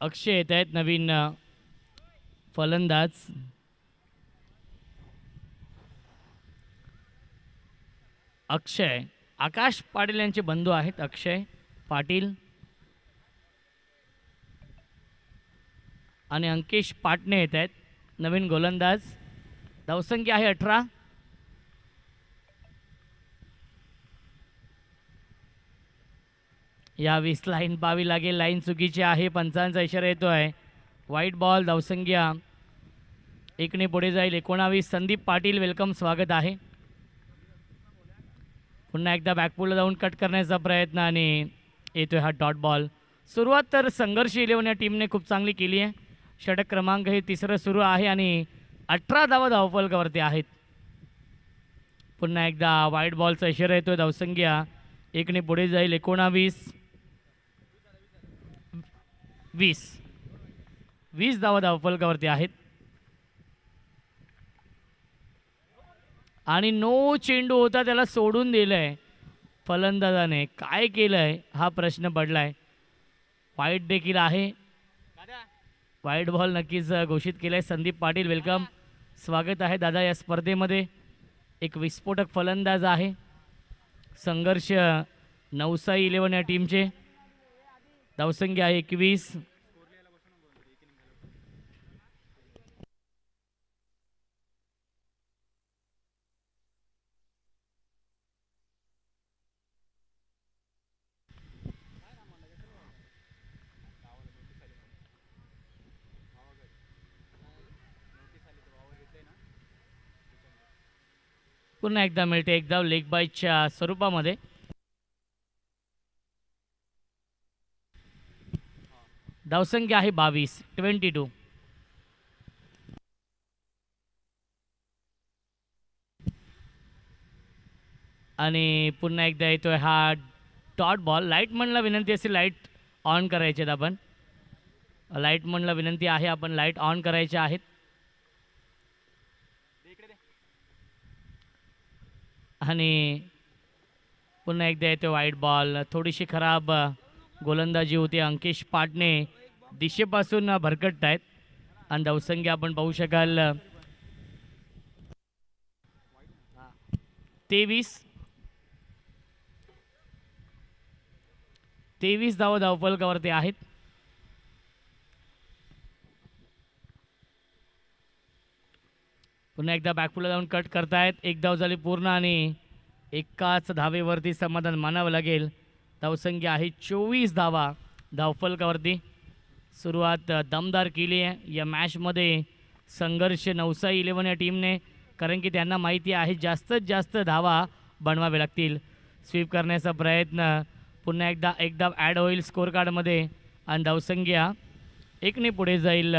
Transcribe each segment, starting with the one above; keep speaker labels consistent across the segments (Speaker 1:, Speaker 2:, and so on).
Speaker 1: अक्षय येत आहेत नवीन फलंदाज. अक्षय आकाश पाटील यांचे बंधू आहेत. अक्षय पाटील आणि अंकेश पाटणे येत आहेत नवीन गोलंदाज. धावसंख्या आहे 18. या 20 लाईन पाहावी लागेल. लाईन चुकीची आहे. पंचांचा इशारा येतो आहे. वाईट बॉल. धावसंख्या 1ने पुढे जाईल. 19. संदीप पाटील वेलकम, स्वागत आहे. पुन्हा एकदा बॅकपूलला जाऊन कट करण्याचा प्रयत्न आणि येतोय हा डॉट बॉल. सुरुवात तर संघर्ष 11 या टीमने खूप चांगली केली आहे. षटक क्रमांक हे तिसरं सुरू आहे आणि 18 धावा धावफलकावरती आहेत. पुन्हा एकदा वाईट बॉलचा इशारा येतोय. धावसंख्या 1ने पुढे जाईल. 19. 20 धावा धावफलकावरती आहेत आणि नो चेंडू होता, त्याला सोडून दिलंय फलंदाजाने. काय केलंय हा प्रश्न पडलाय. वाईट देखील आहे. वाईट बॉल नक्कीच घोषित केलाय. संदीप पाटील वेलकम, स्वागत आहे दादा या स्पर्धेमध्ये. एक विस्फोटक फलंदाज आहे. संघर्ष नवसाई 11 या टीमचे. धावसंख्या आहे 21. पुन्हा एकदा मिळते एक धाव लेग बायच्या स्वरूपामध्ये. धावसंख्या आहे 22. 22. आणि पुन्हा एकदा येतोय हा डॉट बॉल. लाईटमनला विनंती असेल लाईट ऑन करायचे आहेत आपण. लाईटमनला विनंती आहे आपण लाईट ऑन करायचे आहेत. आणि पुन्हा एकदा येतो वाईट बॉल. थोडीशी खराब गोलंदाजी होती. अंकेश पाटणे दिशेपासून भरकटत आहेत आणि धावसंख्या आपण पाहू शकाल 23. 23 धावा धावफलकावरती आहेत. पुन्हा एकदा बॅकफुलला जाऊन कट करतायत. एक धाव झाली पूर्ण आणि एकाच धावेवरती समाधान मानावं लागेल. धावसंख्या आहे 24 धावा धावफलकावरती. सुरुवात दमदार केली आहे या मॅचमध्ये संघर्ष नवसाई 11 या टीमने, कारण की त्यांना माहिती आहे जास्तीत जास्त धावा बनवावे लागतील. स्वीप करण्याचा प्रयत्न. पुन्हा एकदा एक धाव ॲड होईल स्कोअर कार्डमध्ये आणि धावसंख्या 1ने पुढे जाईल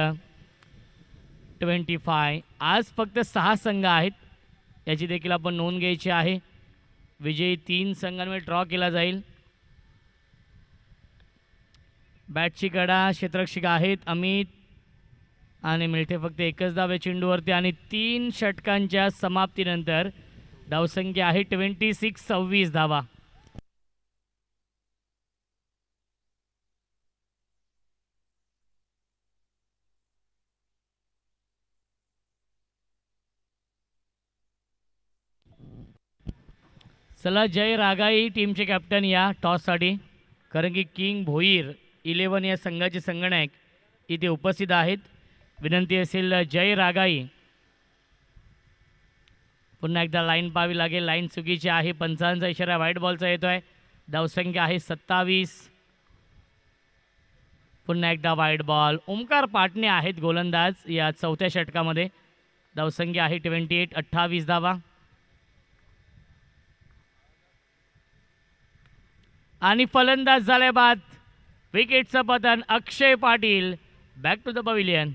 Speaker 1: 25. आज फक्त 6 संघ आहेत, याची देखील आपण नोंद घ्यायची आहे. विजयी 3 संघांमध्ये ड्रॉ केला जाईल. बॅटची कडा क्षेत्ररक्षक आहेत अमित आणि मिळते फक्त एकच धाव या चेंडूवरती आणि 3 षटकांच्या समाप्तीनंतर धावसंख्या आहे 26. 26 धावा. चला जय रागाई टीमचे कॅप्टन या टॉससाठी, कारण की किंग भोईर 11 या संघाचे संगणक इथे उपस्थित आहेत. विनंती असेल जय रागाई. पुन्हा एकदा लाईन पाहावी लागेल. लाईन चुकीची आहे. पंचांचा इशारा व्हाईट बॉलचा येतो आहे. धावसंख्या आहे 27. पुन्हा एकदा व्हाईट बॉल. ओमकार पाटणे आहेत गोलंदाज या चौथ्या षटकामध्ये. धावसंख्या आहे 28. 28 धावा. आणि फलंदाज झाल्या बाद विकेटचं पतन. Akshay Patil back to the pavilion.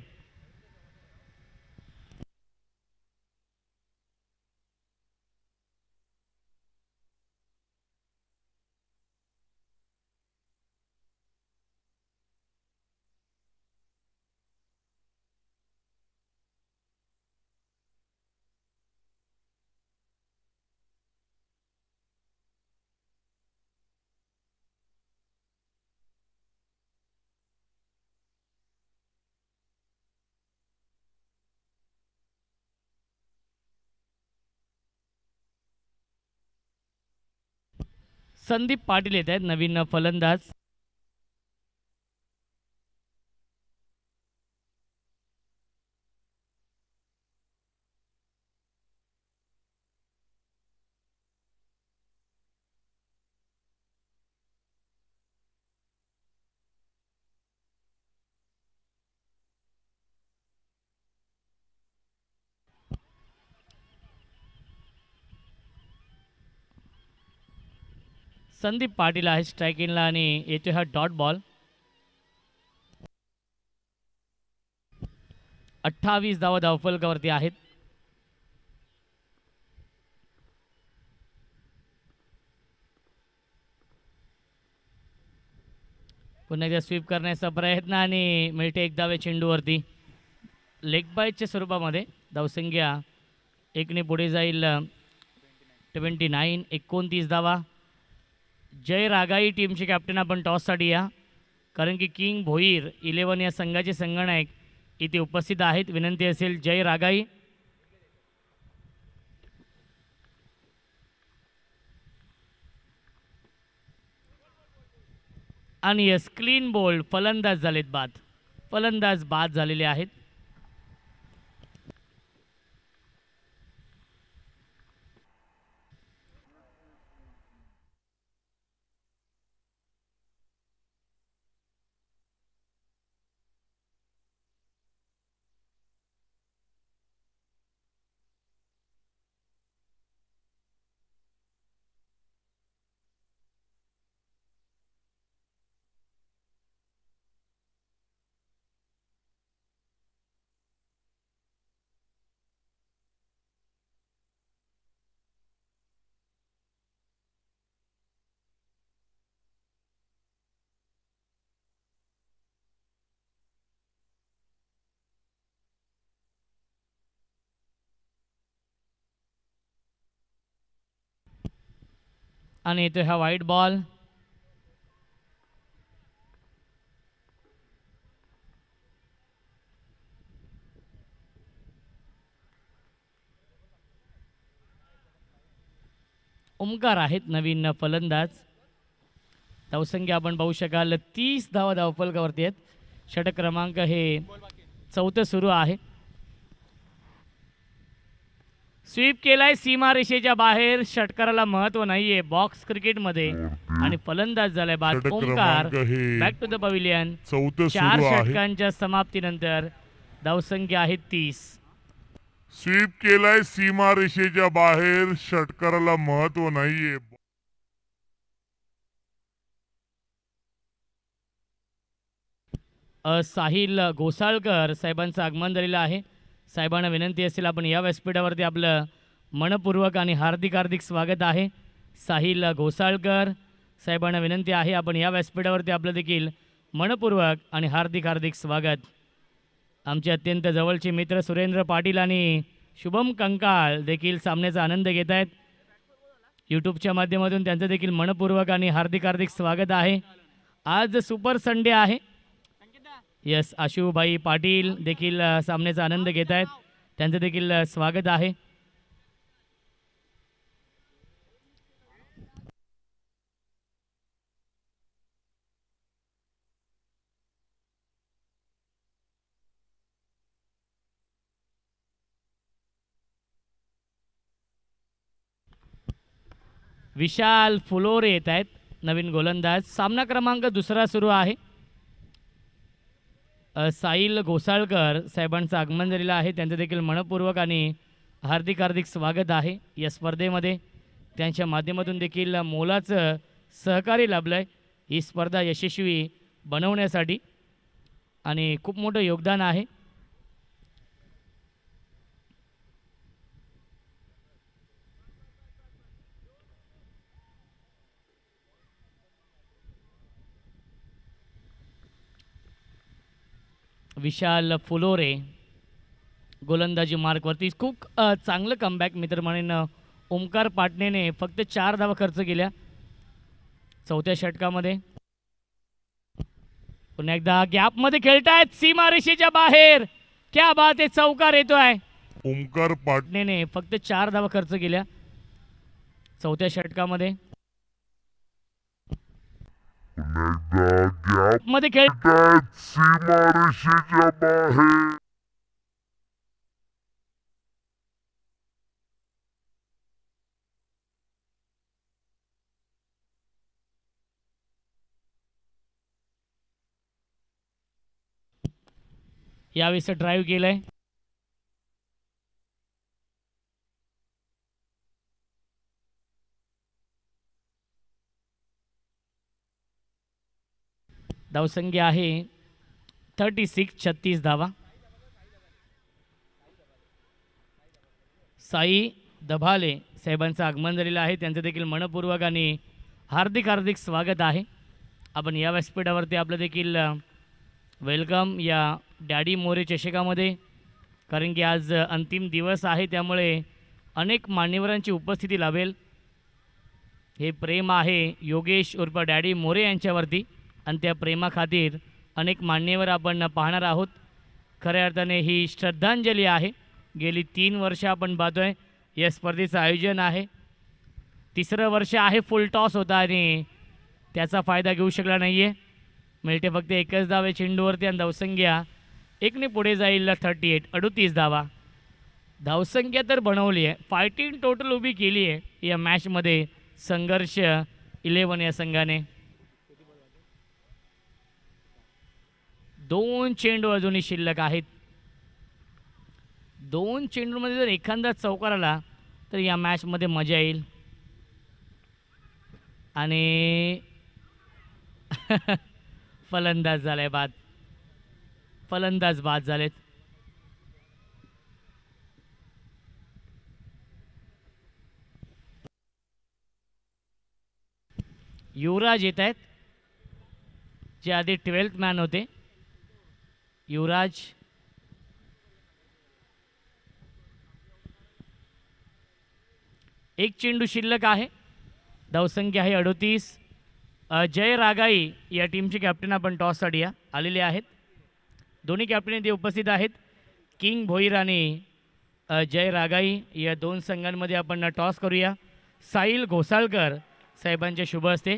Speaker 1: Sandeep Patil येत आहेत नवीन फलंदाज. संदीप पाटील आहे स्ट्राईक इनला आणि येतो हा डॉट बॉल. 28 धावा धावफलकावरती आहेत. पुन्हा एकदा स्वीप करण्याचा प्रयत्न आणि मिळते एक धावे चेंडूवरती. लेग बायच्या स्वरूपामध्ये धावसंख्या एकने पुढे जाईल. 29 धावा. जय रागाई टीमचे कॅप्टन आपण टॉससाठी या, कारण की किंग भोईर 11 या संघाचे संगणक इथे उपस्थित आहेत. विनंती असेल जय रागाई. आणि यस क्लीन बोल्ड. फलंदाज झालेत बाद. फलंदाज बाद झालेले आहेत. आणि येतो हा वाईट बॉल. ओमकार आहेत नवीन फलंदाज. धावसंख्या आपण पाहू शकाल 30 धावा धावफलकावरती आहेत. षटक क्रमांक हे 4थं सुरू आहे. स्वीप केलाय सीमारेषेच्या बाहेर. षटकाराला महत्व नाहीये बॉक्स क्रिकेटमध्ये आणि फलंदाज झालाय बाद. Omkar back to the pavilion. 4 षटकांच्या समाप्तीनंतर धावसंख्या आहे 30.
Speaker 2: स्वीप केलाय सीमारेषेच्या बाहेर. षटकाराला महत्व नाहीये.
Speaker 1: साहिल घोसाळकर साहेबांचं आगमन झालेलं आहे. साहेबांना विनंती असेल आपण या व्यासपीठावरती आपलं मनपूर्वक आणि हार्दिक स्वागत आहे. साहिल घोसाळकर साहेबांना विनंती आहे आपण या व्यासपीठावरती आपलं देखील मनपूर्वक आणि हार्दिक स्वागत. आमचे अत्यंत जवळचे मित्र सुरेंद्र पाटील आणि शुभम कंकाळ देखील सामन्याचा आनंद घेत आहेत. यूट्यूबच्या माध्यमातून त्यांचं देखील मनपूर्वक आणि हार्दिक स्वागत आहे. आज सुपर संडे आहे. यस आशुभाई पाटील देखील सामन्याचा आनंद घेत आहेत. त्यांचं देखील स्वागत आहे. विशाल फुलोरे येत आहेत नवीन गोलंदाज. सामना क्रमांक 2 सुरू आहे. साहिल घोसाळकर साहेबांचं आगमन झालेलं आहे. त्यांचं देखील मनपूर्वक आणि हार्दिक स्वागत आहे. या स्पर्धेमध्ये त्यांच्या माध्यमातून देखील मोलाचं सहकार्य लाभलं आहे ही स्पर्धा यशस्वी बनवण्यासाठी आणि खूप मोठं योगदान आहे. विशाल फुलोरे गोलंदाजी मार्कवरती खूप चांगलं कमबॅक मित्र म्हणेन. ओमकार पाटणेने फक्त 4 धावा खर्च केल्या 4थ्या षटकामध्ये. पुन्हा एकदा गॅपमध्ये खेळतायत सीमारेषेच्या बाहेर. क्या बात आहे. चौकार येतोय.
Speaker 2: ओमकार
Speaker 1: पाटणेने फक्त 4 धावा खर्च केल्या 4थ्या षटकामध्ये.
Speaker 2: पुन्हा एकदा गॅप
Speaker 1: मध्ये खेळ
Speaker 2: सीमारेषेच्या बाहेर.
Speaker 1: यावेळेस ड्राईव्ह केलंय. धावसंख्या आहे 36, 36 धावा. साई दभाले साहेबांचं आगमन झालेलं आहे, त्यांचं देखील मनपूर्वक आणि हार्दिक हार्दिक स्वागत आहे. आपण या व्यासपीठावरती आपलं देखील वेलकम या डॅडी मोरे चषकामध्ये, कारण की आज अंतिम दिवस आहे, त्यामुळे अनेक मान्यवरांची उपस्थिती लाभेल. हे प्रेम आहे योगेश उर्फ डॅडी मोरे यांच्यावरती, आणि त्या प्रेमाखातीर अनेक मान्यवर आपण पाहणार आहोत. खऱ्या अर्थाने ही श्रद्धांजली आहे. गेली 3 वर्ष आपण पाहतोय या स्पर्धेचं आयोजन आहे. 3रं वर्ष आहे. फुल टॉस होता आणि त्याचा फायदा घेऊ शकला नाही आहे. मिळते फक्त एकच धाव आहे चेंडूवरती, आणि धावसंख्या 1ने पुढे जाईल 38, 38 धावा. धावसंख्या तर बनवली आहे, फायटिंग टोटल उभी केली आहे या मॅचमध्ये संघर्ष 11 या संघाने. 2 चेंडू अजूनही शिल्लक आहेत. 2 चेंडूमध्ये जर एखादा चौकार आला तर या मॅचमध्ये मजा येईल. आणि फलंदाज झालाय बाद. फलंदाज बाद झालेत. युवराज येत आहेत, जे आधी 12th मॅन होते. युवराज एक चेंडू शिल्लक आहे. धावसंख्या आहे 38. जय रागाई या टीमचे कॅप्टन आपण टॉससाठी आलेले आहेत. दोन्ही कॅप्टन इथे उपस्थित आहेत. किंग भोईर आणि जय रागाई या 2 संघांमध्ये आपण टॉस करूया. साहिल घोसाळकर साहेबांच्या शुभ हस्ते,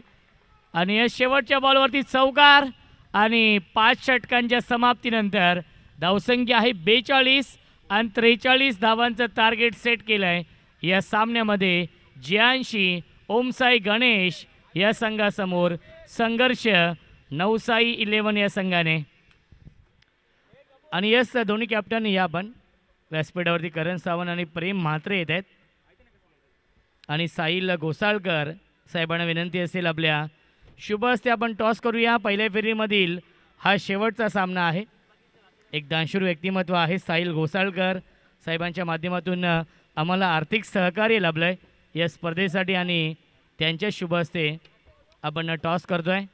Speaker 1: आणि या शेवटच्या बॉलवरती चौकार, आणि 5 षटकांच्या समाप्तीनंतर धावसंख्या आहे 42 आणि 43 धावांचं टार्गेट सेट केलं आहे. या सामन्यामध्ये जियांशी ओमसाई गणेश या संघासमोर संघर्ष नवसाई 11 या संघाने. आणि यस दोन्ही कॅप्टन या आपण व्यासपीठावरती करण सावंत आणि प्रेम म्हात्रे येत आहेत. आणि साहिल घोसाळकर साहेबांना विनंती असेल आपल्या शुभ हस्ते आपण टॉस करूया. पहिल्या फेरीमधील हा शेवटचा सामना आहे. एक दानशूर व्यक्तिमत्व आहे साहिल घोसाळकर साहेबांच्या माध्यमातून आम्हाला आर्थिक सहकार्य लाभलं आहे या स्पर्धेसाठी, आणि त्यांच्या शुभ हस्ते आपण टॉस करतो आहे,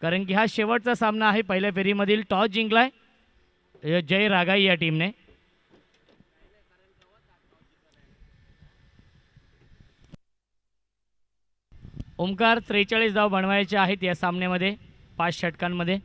Speaker 1: कारण की हा शेवटचा सामना आहे. पहिल्या फेरीमधील टॉस जिंकला आहे जय रागाई या टीमने. ओमकार 43 धाव बनवायचे आहेत या सामन्यामध्ये 5 षटकांमध्ये.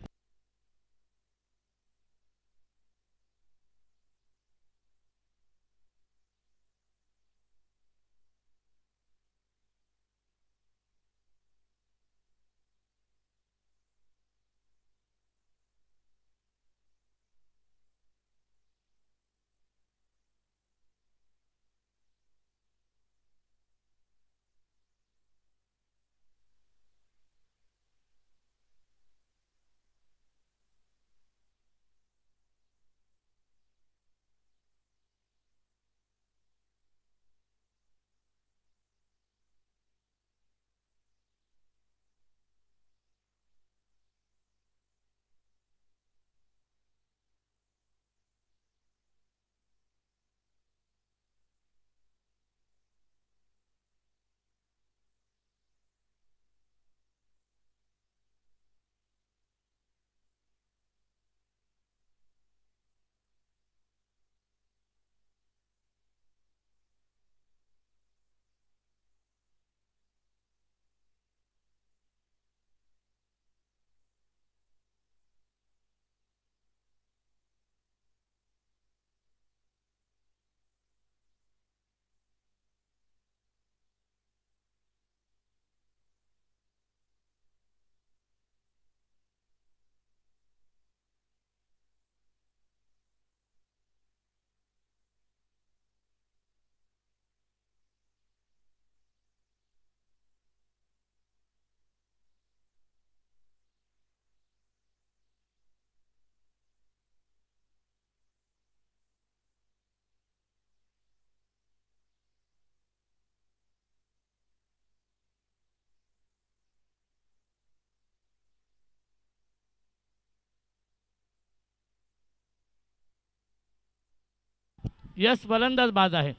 Speaker 1: यस फलंदाज बाद आहे.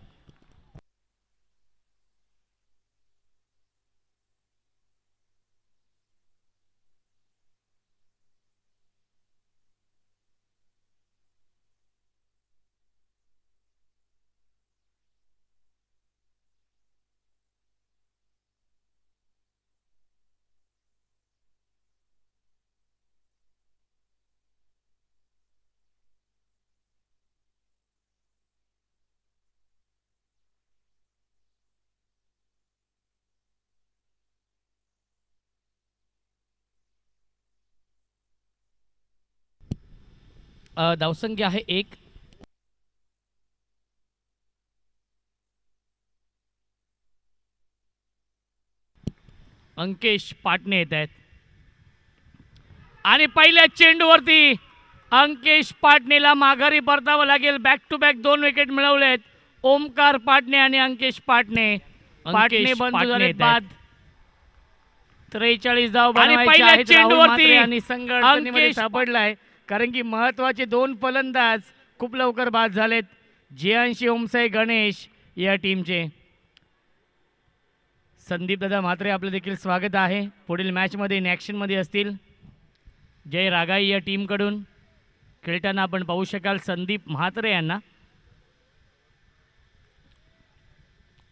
Speaker 1: धावसंख्या आहे 1. अंकेश पाटणे येत आहेत आणि पहिल्या चेंडूवरती अंकेश पाटणेला माघारी परतावं लागेल. बॅक टू बॅक 2 विकेट मिळवलेत ओमकार पाटणे आणि अंकेश पाटणे. पाटणे बंधू झाले बाद. 43 धाव बनवायचे आहेत. चेंडूवरती आणि संघ अडचणीमध्ये सापडलाय कारण की महत्त्वाचे 2 फलंदाज खूप लवकर बाद झालेत. जियांशी ओमसाई गणेश या टीमचे. संदीप दादा म्हात्रे आपलं देखील स्वागत आहे. पुढील मॅचमध्ये इन ॲक्शनमध्ये असतील. जय रागाई या टीमकडून खेळताना आपण पाहू शकाल संदीप म्हात्रे यांना.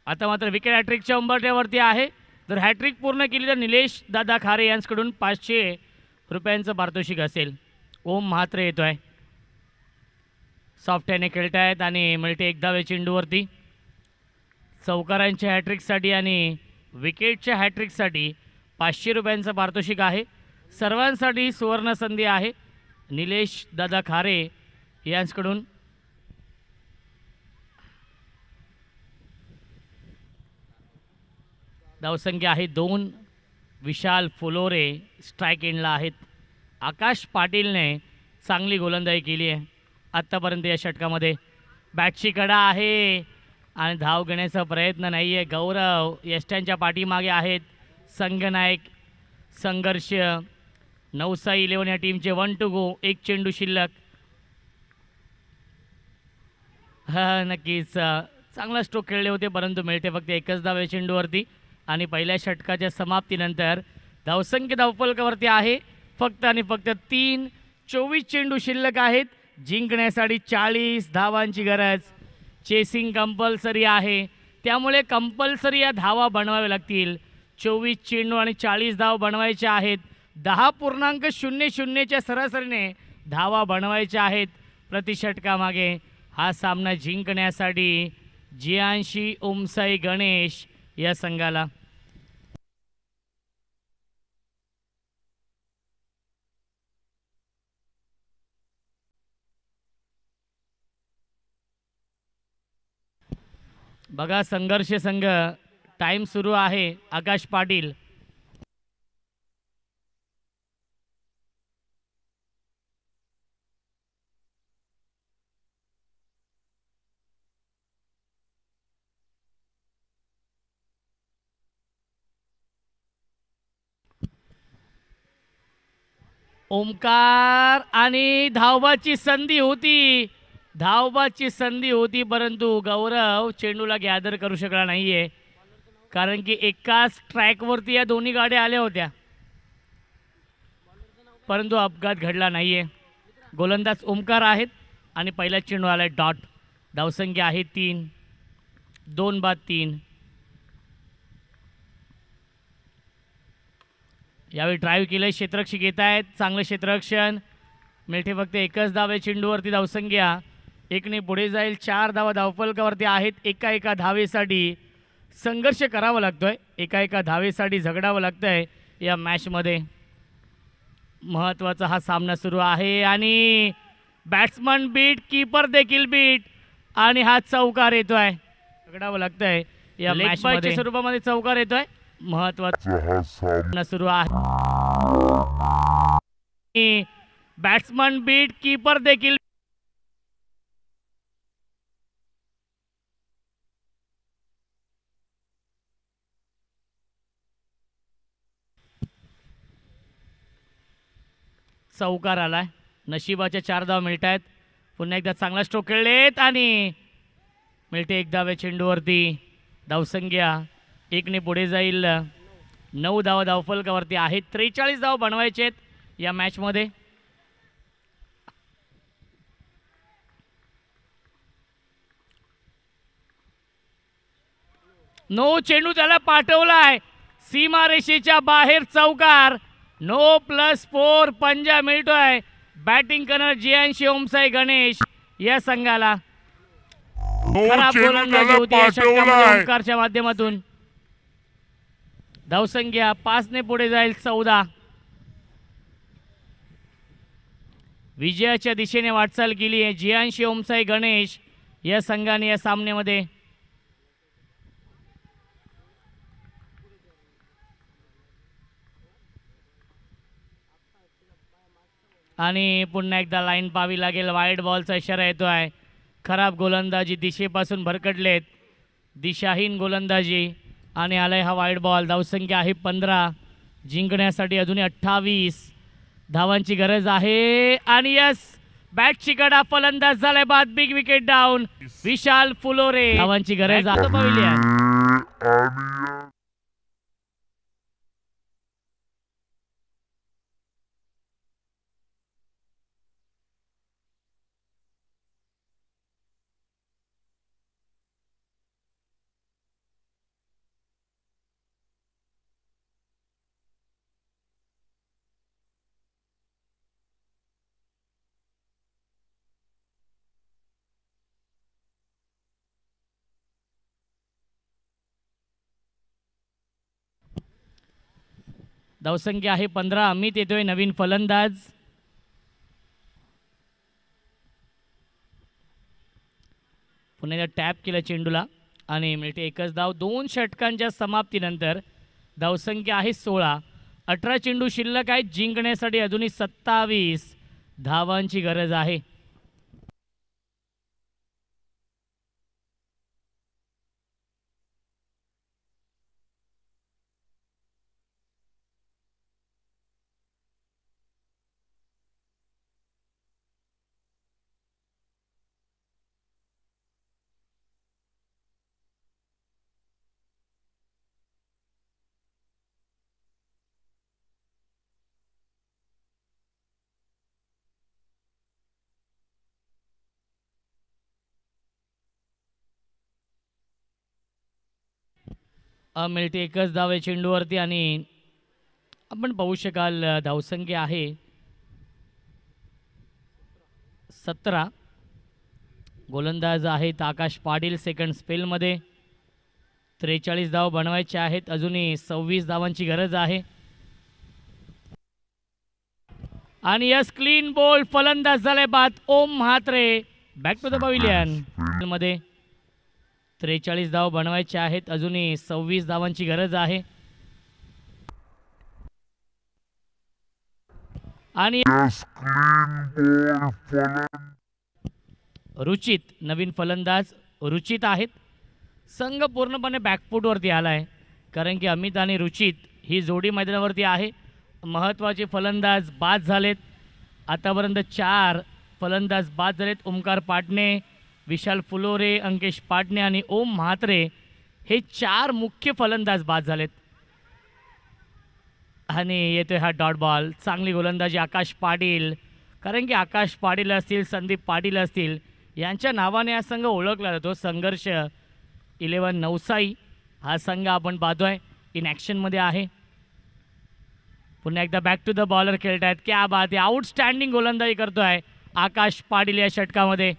Speaker 1: आता मात्र विकेट हॅट्रिकच्या उंबरठ्यावरती आहे. जर हॅट्रिक पूर्ण केली तर निलेश दादा खारे यांच्याकडून 500 रुपयांचं पारितोषिक असेल. ओम म्हात्रे येतो आहे. सॉफ्ट हॅने खेळतायत आणि मिळते 1 धाव चेंडूवरती. चौकारांच्या हॅट्रिकसाठी आणि विकेटच्या हॅट्रिकसाठी 500 रुपयांचं पारितोषिक आहे. सर्वांसाठी सुवर्ण संधी आहे. निलेश दादा खारे यांच्याकडून धावसंख्या आहे 2. विशाल फुलोरे स्ट्राईक एंडला आहेत. आकाश पाटीलने चांगली गोलंदाजी केली आहे आत्तापर्यंत या षटकामध्ये. बॅटची कडा आहे आणि धाव घेण्याचा प्रयत्न नाही आहे. गौरव यष्ट्यांच्या पाठीमागे आहेत. संघनायक संघर्ष नवसाई 11 या टीमचे 1 to go. 1 चेंडू शिल्लक. नक्कीच चांगला स्ट्रोक खेळले होते परंतु मिळते फक्त 1च धाव या चेंडूवरती. आणि पहिल्या षटकाच्या समाप्तीनंतर धावसंख्या धावफलकावरती आहे फक्त आणि फक्त 3. 24 चेंडू शिल्लक आहेत. जिंकण्यासाठी 40 धावांची गरज. चेसिंग कंपल्सरी आहे त्यामुळे कंपल्सरी या धावा बनवाव्या लागतील. 24 चेंडू आणि 40 धाव बनवायच्या आहेत. 10.00च्या सरासरीने धावा बनवायच्या आहेत प्रति षटकामागे. हा सामना जिंकण्यासाठी जियांशी ओमसाई गणेश या संघाला. बघा संघर्ष संघ टाइम सुरू आहे. आकाश पाटील ओमकार आणि धावबाची संधी होती. धावबाची संधी होती परंतु गौरव चेंडूला गॅदर करू शकला नाही आहे कारण की एकाच ट्रॅकवरती या दोन्ही गाड्या आल्या होत्या परंतु अपघात घडला नाही आहे. गोलंदाज ओमकार आहेत आणि पहिला चेंडू आला आहे डॉट. धावसंख्या आहे 3. 2 बाद 3. यावेळी ड्राईव्ह केलं. क्षेत्ररक्षक येत आहेत. चांगलं क्षेत्ररक्षण. मिळते फक्त 1च धाव आहे चेंडूवरती. धावसंख्या 1ने पुढे जाईल. 4 धावा धावफलकावरती आहेत. एका धावेसाठी संघर्ष करावा लागतोय. एका धावेसाठी झगडावं लागतंय या मॅचमध्ये. महत्त्वाचा हा सामना सुरू आहे आणि बॅट्समन बीट कीपर देखील बीट आणि हा चौकार येतोय. झगडावं लागतंय या मॅचच्या स्वरूपामध्ये. चौकार येतोय. महत्त्वाचा सामना सुरू आहे. बॅट्समन बीट कीपर देखील चौकार आलाय. नशिबाच्या 4 धावा मिळत आहेत. पुन्हा एकदा चांगला स्ट्रोक खेळलेत आणि मिळते एक धाव या चेंडूवरती. धावसंख्या 1ने पुढे जाईल. 9 धावा धावफलकावरती आहेत. 43 धाव बनवायचे आहेत या मॅचमध्ये. नो, चेंडू त्याला पाठवलाय सीमारेषेच्या बाहेर. चौकार. नो +4 पंजा मिळतोय बॅटिंग करणार जियांशी ओमसाई गणेश या संघाला. खराब गोलंदाजी होती या षटकामध्ये ओंकारच्या माध्यमातून. धावसंख्या 5ने पुढे जाईल. 14. विजयाच्या दिशेने वाटचाल केली आहे जियांशी ओमसाई गणेश या संघाने या सामन्यामध्ये. आणि पुन्हा एकदा लाईन पाहावी लागेल. वाईड बॉलचा इशारा येतो आहे. खराब गोलंदाजी, दिशेपासून भरकटलेत, दिशाहीन गोलंदाजी आणि आलाय हा वाईड बॉल. धावसंख्या आहे 15. जिंकण्यासाठी अजूनही 28 धावांची गरज आहे. आणि यस, बॅटची कडा, फलंदाज झालाय बाद. Big wicket down. Vishal Phulore. धावांची गरज आहे. धावसंख्या आहे 15. अमित येतोय नवीन फलंदाज. पुन्हा एकदा टॅप केलं चेंडूला आणि मिळते एकच धाव. 2 षटकांच्या समाप्तीनंतर धावसंख्या आहे 16. 18 चेंडू शिल्लक आहेत. जिंकण्यासाठी अजूनही 27 धावांची गरज आहे. मिळते एकच धाव आहे चेंडूवरती आणि आपण पाहू शकाल धावसंख्या आहे 17. गोलंदाज आहेत आकाश पाटील सेकंड स्पेलमध्ये. 43 धाव बनवायचे आहेत. अजूनही 26 धावांची गरज आहे. आणि यस, क्लीन बॉल. फलंदाज झालाय बाद. Om Mhatre. Back to the pavilion मध्ये. 43 धाव बनवायचे आहेत. अजूनही 26 धावांची गरज आहे. आणि रुचित नवीन फलंदाज रुचित आहेत. संघ पूर्णपणे बॅकफूटवरती आला आहे कारण की अमित आणि रुचित ही जोडी मैदानावरती आहे. महत्त्वाचे फलंदाज बाद झालेत. आतापर्यंत 4 फलंदाज बाद झालेत. ओमकार पाटणे, विशाल फुलोरे, अंकेश पाटणे आणि ओम म्हात्रे हे 4 मुख्य फलंदाज बाद झालेत. आणि येतोय हा डॉट बॉल. चांगली गोलंदाजी आकाश पाटील, कारण की आकाश पाटील असतील, संदीप पाटील असतील, यांच्या नावाने हा संघ ओळखला जातो. संघर्ष 11 नवसाई हा संघ आपण पाहतोय इन ॲक्शनमध्ये आहे. पुन्हा एकदा बॅक टू द बॉलर खेळत आहेत. क्या बात आहे. आउटस्टँडिंग गोलंदाजी करतोय आकाश पाटील या षटकामध्ये.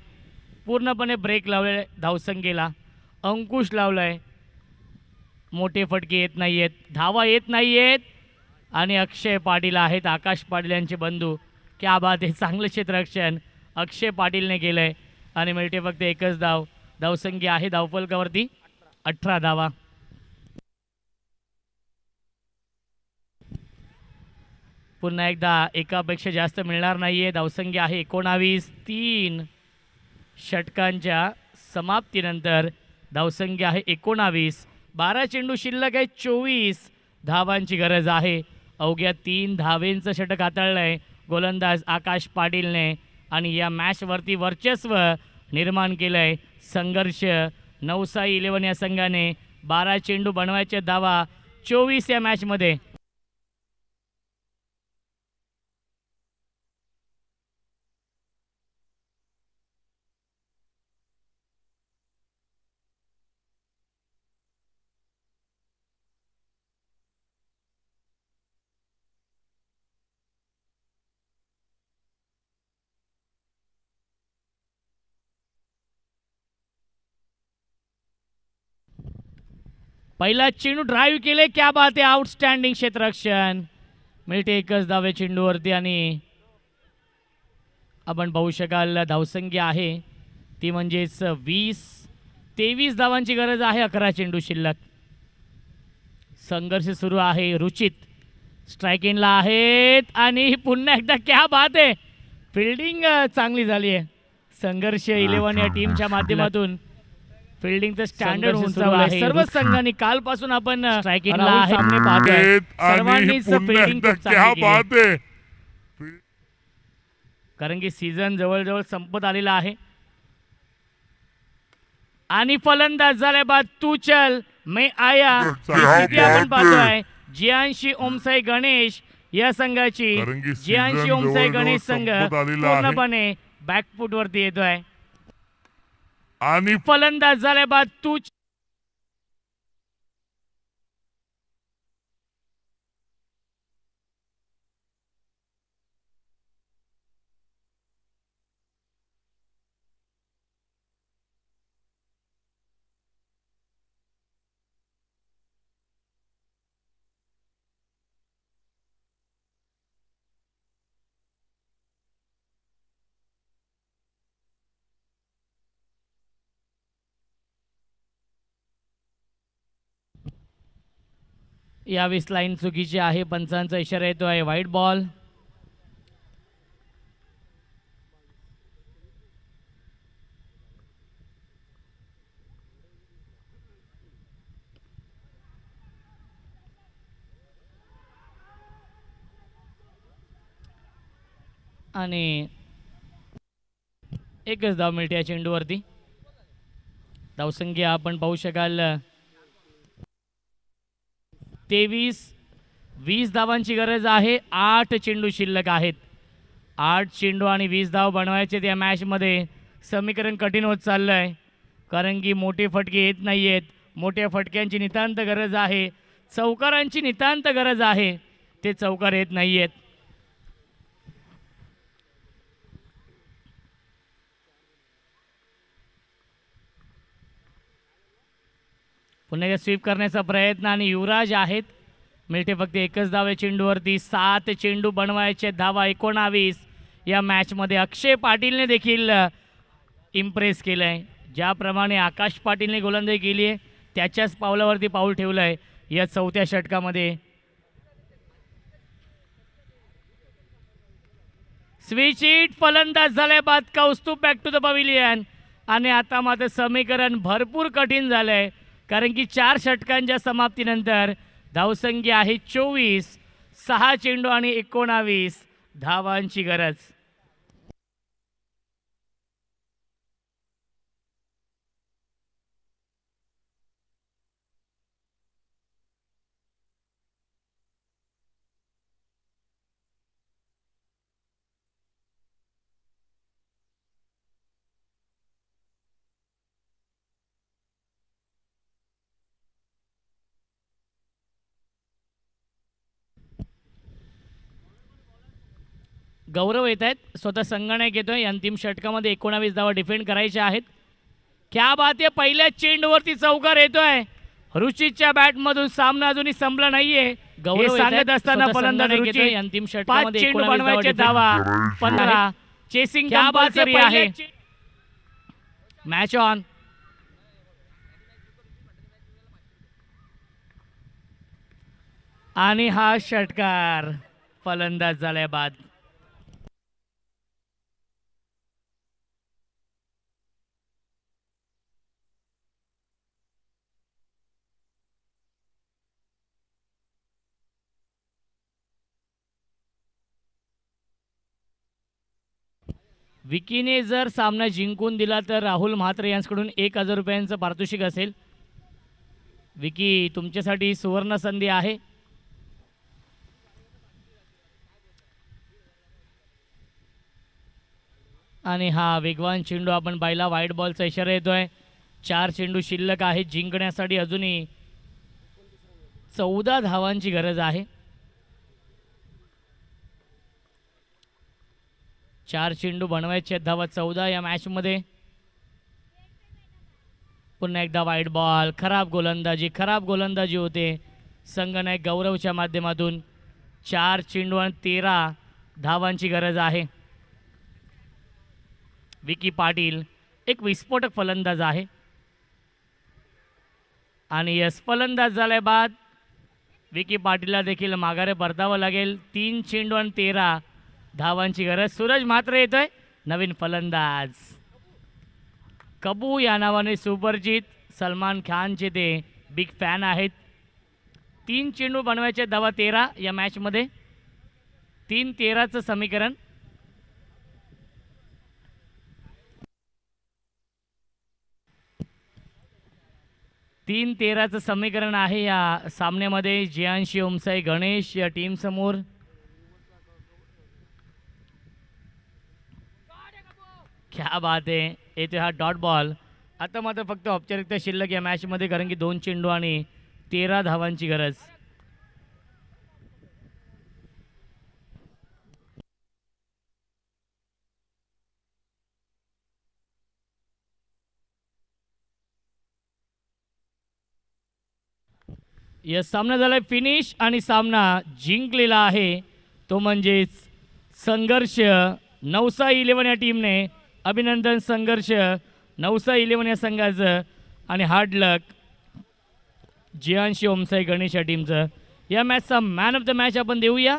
Speaker 1: पूर्णपणे ब्रेक लावले धावसंख्येला, अंकुश लावलाय. मोठे फटके येत नाही आहेत, धावा येत नाही आहेत. आणि अक्षय पाटील आहेत आकाश पाटील यांचे बंधू. क्या बात आहे. चांगलं क्षेत्ररक्षण अक्षय पाटीलने केलं आहे आणि मिळते फक्त एकच धाव. धावसंख्या आहे धावफलकावरती 18 धावा. पुन्हा एकदा एकापेक्षा जास्त मिळणार नाही आहे. धावसंख्या आहे 19. 3 षटकांच्या समाप्तीनंतर धावसंख्या आहे 19. 12 चेंडू शिल्लक आहे. 24 धावांची गरज आहे. अवघ्या 3 धावेंचं षटक हाताळलं आहे गोलंदाज आकाश पाटीलने आणि या मॅचवरती वर्चस्व निर्माण केलं आहे. संघर्ष नवसाई 11 या संघाने 12 चेंडू बनवायचे धावा 24 या मॅचमध्ये. पहिला चेंडू ड्राईव्ह केले, क्या बात आहे, आउटस्टँडिंग क्षेत्ररक्षण. मिळते एकच धावे चेंडूवरती आणि आपण पाहू शकाल धावसंख्या आहे ती म्हणजेच 23 धावांची गरज आहे. 11 चेंडू शिल्लक. संघर्ष सुरू आहे. रुचित स्ट्राईक इनला आहेत आणि पुन्हा एकदा क्या बात आहे, फिल्डिंग चांगली झाली आहे. संघर्ष 11 या टीमच्या माध्यमातून फिल्डिंगचं स्टँडर्ड उंचावलं आहे. सर्व संघांनी कालपासून आपण स्ट्राईक इनला सामने पाहतोय. सर्वांनीच फिल्डिंग खूप चांगली केली. कारण की सीझन जवळजवळ संपत आलेला आहे आणि फलंदाज झाल्या बाद तू चल मैं आया स्थिती आपण पाहतोय. जियांशी ओमसाई गणेश या संघाची. जियांशी ओमसाई गणेश संघ पूर्णपणे बॅकफूट वरती येतोय आणि फलंदाज झाल्या बाद तू. यावेळेस लाईन चुकीची आहे. पंचांचा इशारा येतो आहे व्हाईट बॉल. आणि एकच धाव मिळते या चेंडूवरती. धावसंख्या आपण पाहू शकाल 20 धावांची गरज आहे. 8 चेंडू शिल्लक आहेत. 8 चेंडू आणि 20 धाव बनवायचे त्या मॅचमध्ये. समीकरण कठीण होत चाललं आहे कारण की मोठे फटके येत नाही आहेत. मोठ्या फटक्यांची नितांत गरज आहे. चौकारांची नितांत गरज आहे. ते चौकार येत नाही आहेत. पुन्हा एकदा स्वीप करण्याचा प्रयत्न आणि युवराज आहेत. मिळते फक्त एकच धाव चेंडूवरती. 7 चेंडू बनवायचे धावा 19 या मॅचमध्ये. अक्षय पाटीलने देखील इम्प्रेस केलं आहे. ज्याप्रमाणे आकाश पाटीलने गोलंदाजी केली आहे त्याच्याच पावलावरती पाऊल ठेवलं आहे या 4थ्या षटकामध्ये. स्विच हिट, फलंदाज झाले बाद Kaustubh back to the pavilion. आणि आता मात्र समीकरण भरपूर कठीण झालं आहे कारण की 4 षटकांच्या समाप्तीनंतर धावसंख्या आहे 24. 6 चेंडू आणि 19 धावांची गरज. गौरव येत आहेत. स्वतः संगणक येतोय. अंतिम षटकामध्ये 19 धावा डिफेंड करायच्या आहेत. क्या बात आहे, पहिल्या चेंडूवरती चौकार येतोय. रुचितच्या बॅटमधून. सामना अजूनही संपला नाहीये. गौरव सांगत असताना फलंदाज रुचित अंतिम षटकामध्ये 5 चेंडू बनवायचे धावा 15. चेसिंग कंपल्सरी आहे. Match on. आणि हा षटकार फलंदाज झाल्या बाद. विकीने जर सामना जिंकून दिला तर राहुल म्हात्रे यांच्याकडून 1,000 रुपयांचं पारितोषिक असेल. विकी, तुमच्यासाठी सुवर्ण संधी आहे. आणि हा वेगवान चेंडू आपण पाहिला. वाईट बॉलचा इशारा येतोय. 4 चेंडू शिल्लक आहे. जिंकण्यासाठी अजूनही 14 धावांची गरज आहे. 4 चेंडू बनवायचे आहेत. धावा 14 या मॅचमध्ये. पुन्हा एकदा वाईट बॉल. खराब गोलंदाजी होते संगनायक गौरवच्या माध्यमातून. 4 चेंडू आणि 13 धावांची गरज आहे. विकी पाटील एक विस्फोटक फलंदाज आहे आणि यस फलंदाज झाल्या बाद विकी पाटीलला देखील माघारे परतावं लागेल. 3 चेंडू आणि 13 धावांची गरज. सूरज म्हात्रे येतोय नवीन फलंदाज. कबू या नावाने सुपरिचित. सलमान खानचे ते बिग फॅन आहेत. 3 चेंडू बनवायचे. धावा 13 या मॅचमध्ये. 3-13चं समीकरण. तीन 13चं समीकरण आहे या सामन्यामध्ये. जियांशी ओमसाई गणेश या टीम समोर. क्या बात आहे. येते हा डॉट बॉल. आता मात्र फक्त औपचारिकता शिल्लक या मॅचमध्ये, कारण की 2 चेंडू आणि 13 धावांची गरज. या सामना झाला फिनिश आणि सामना जिंकलेला आहे तो म्हणजेच संघर्ष नवसा 11 या टीमने. अभिनंदन संघर्ष नवसा 11 या संघाचं आणि हार्ड लक जियांशी ओमसाई गणेश या टीमचं. या मॅचचा मॅन ऑफ द मॅच आपण देऊया